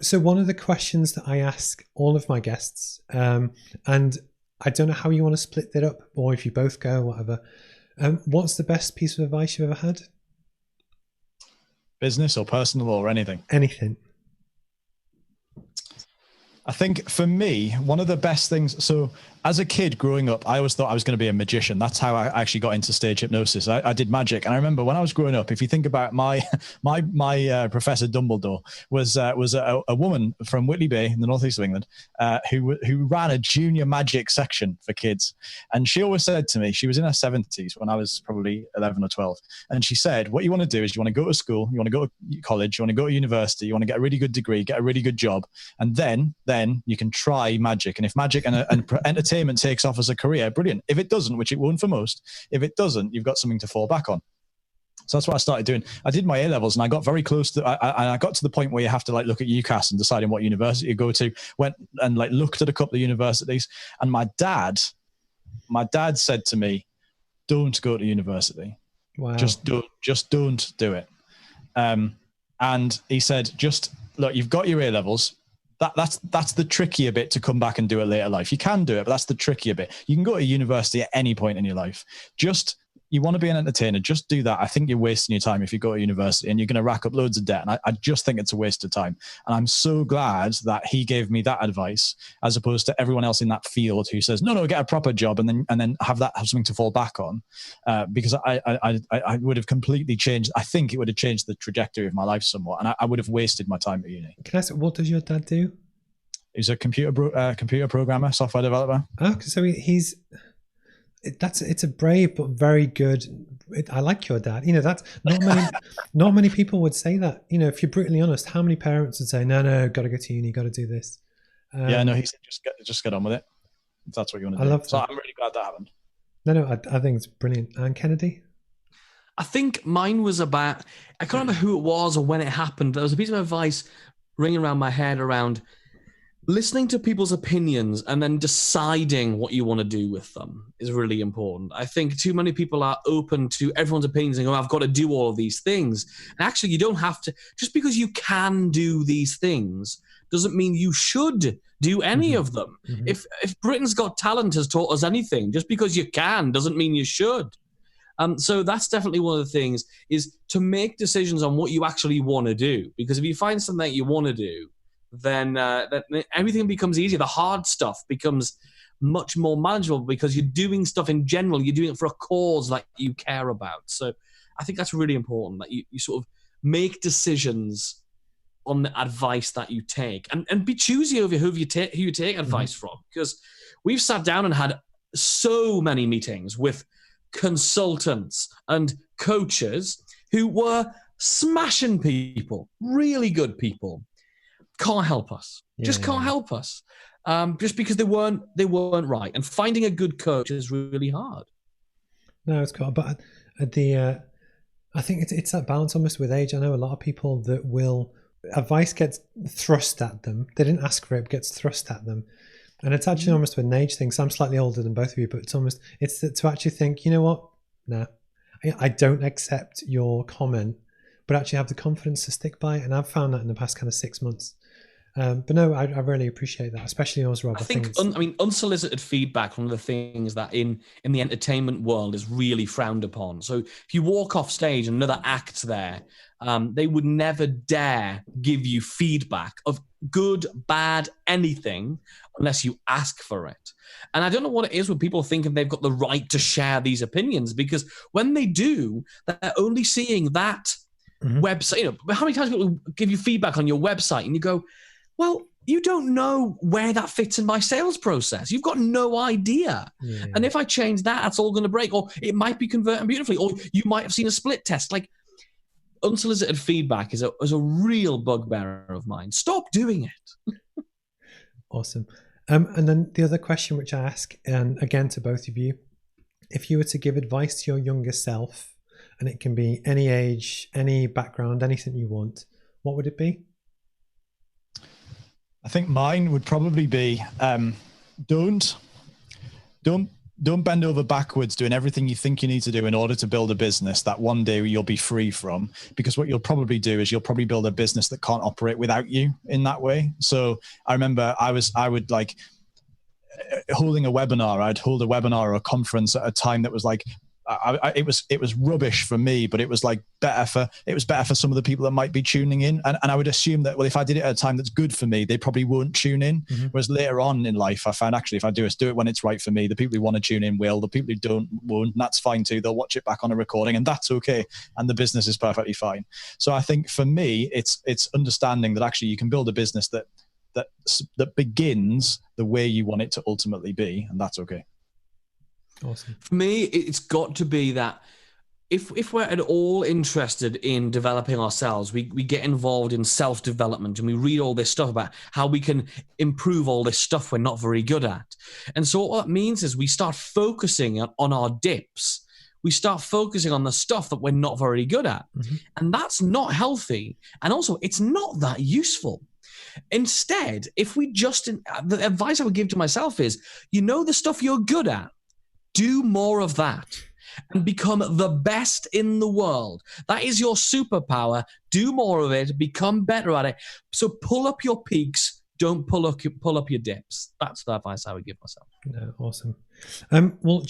So one of the questions that I ask all of my guests, and I don't know how you want to split that up, or if you both go, whatever. What's the best piece of advice you've ever had? Business or personal or anything? Anything. I think for me, one of the best things, so as a kid growing up, I always thought I was going to be a magician. That's how I actually got into stage hypnosis. I did magic. And I remember when I was growing up, if you think about my Professor Dumbledore was a woman from Whitley Bay in the northeast of England who ran a junior magic section for kids. And she always said to me, she was in her 70s when I was probably 11 or 12. And she said, what you want to do is you want to go to school, you want to go to college, you want to go to university, you want to get a really good degree, get a really good job. And then you can try magic. And if magic and entertainment takes off as a career, brilliant. If it doesn't, which it won't for most, if it doesn't, you've got something to fall back on. So that's what I started doing. I did my A-levels and I got very close to, I got to the point where you have to like look at UCAS and deciding what university you go to. Went and like looked at a couple of universities, and my dad said to me, don't go to university. Wow. Just don't do it. And he said, just look, you've got your A-levels. That's the trickier bit to come back and do it later life. You can do it, but that's the trickier bit. You can go to university at any point in your life. You want to be an entertainer, just do that. I think you're wasting your time if you go to university and you're going to rack up loads of debt. And I just think it's a waste of time. And I'm so glad that he gave me that advice as opposed to everyone else in that field who says, no, get a proper job and then have something to fall back on. Because I would have completely changed. I think it would have changed the trajectory of my life somewhat. And I would have wasted my time at uni. Can I ask, what does your dad do? He's a computer programmer, software developer. Oh, so it's a brave but very good. I like your dad. That's not many people would say that. If you're brutally honest, how many parents would say, no, got to go to uni, got to do this? No, he said just get on with it. If that's what you want to do. I love that. So I'm really glad that happened. No, I think it's brilliant. And Kennedy? I think mine was about, I can't remember who it was or when it happened. There was a piece of advice ringing around my head around listening to people's opinions and then deciding what you want to do with them is really important. I think too many people are open to everyone's opinions and go, I've got to do all of these things. And actually, you don't have to. Just because you can do these things doesn't mean you should do any of them. Mm-hmm. If Britain's Got Talent has taught us anything, just because you can doesn't mean you should. So that's definitely one of the things, is to make decisions on what you actually want to do. Because if you find something that you want to do, then everything becomes easier. The hard stuff becomes much more manageable because you're doing stuff in general. You're doing it for a cause that you care about. So I think that's really important, that you sort of make decisions on the advice that you take, and be choosy over who you take advice from. Because we've sat down and had so many meetings with consultants and coaches who were smashing people, really good people. Can't help us. Can't help us. Just because they weren't right. And finding a good coach is really hard. No, it's cool. But I think it's that balance almost with age. I know a lot of people that advice gets thrust at them. They didn't ask for it, but gets thrust at them. And it's actually almost an age thing. So I'm slightly older than both of you, but it's to actually think, you know what? No, I don't accept your comment, but actually have the confidence to stick by it. And I've found that in the past kind of 6 months. But no, I really appreciate that, especially yours, Rob. I think unsolicited feedback, one of the things that in the entertainment world is really frowned upon. So if you walk off stage and another act's there, they would never dare give you feedback of good, bad, anything unless you ask for it. And I don't know what it is with people thinking they've got the right to share these opinions, because when they do, they're only seeing that website. How many times people give you feedback on your website and you go, well, you don't know where that fits in my sales process. You've got no idea. Yeah. And if I change that, that's all going to break. Or it might be converting beautifully. Or you might have seen a split test. Like, unsolicited feedback is a real bugbear of mine. Stop doing it. Awesome. And then the other question which I ask, and again to both of you, if you were to give advice to your younger self, and it can be any age, any background, anything you want, what would it be? I think mine would probably be don't don't bend over backwards doing everything you think you need to do in order to build a business that one day you'll be free from, because what you'll probably do is you'll probably build a business that can't operate without you in that way. So I remember I would like holding a webinar. I'd hold a webinar or a conference at a time that was like, it was rubbish for me, but it was like better for some of the people that might be tuning in. And I would assume that, well, if I did it at a time that's good for me, they probably won't tune in. Mm-hmm. Whereas later on in life, I found actually if I do it when it's right for me, the people who want to tune in will, the people who don't won't, and that's fine too. They'll watch it back on a recording and that's okay. And the business is perfectly fine. So I think for me, it's understanding that actually you can build a business that begins the way you want it to ultimately be, and that's okay. Awesome. For me, it's got to be that if we're at all interested in developing ourselves, we get involved in self-development and we read all this stuff about how we can improve all this stuff we're not very good at. And so what that means is we start focusing on our dips. We start focusing on the stuff that we're not very good at. Mm-hmm. And that's not healthy. And also, it's not that useful. Instead, if we the advice I would give to myself is, the stuff you're good at, do more of that and become the best in the world. That is your superpower. Do more of it, become better at it. So pull up your peaks, don't pull up your dips. That's the advice I would give myself. No, awesome. Well,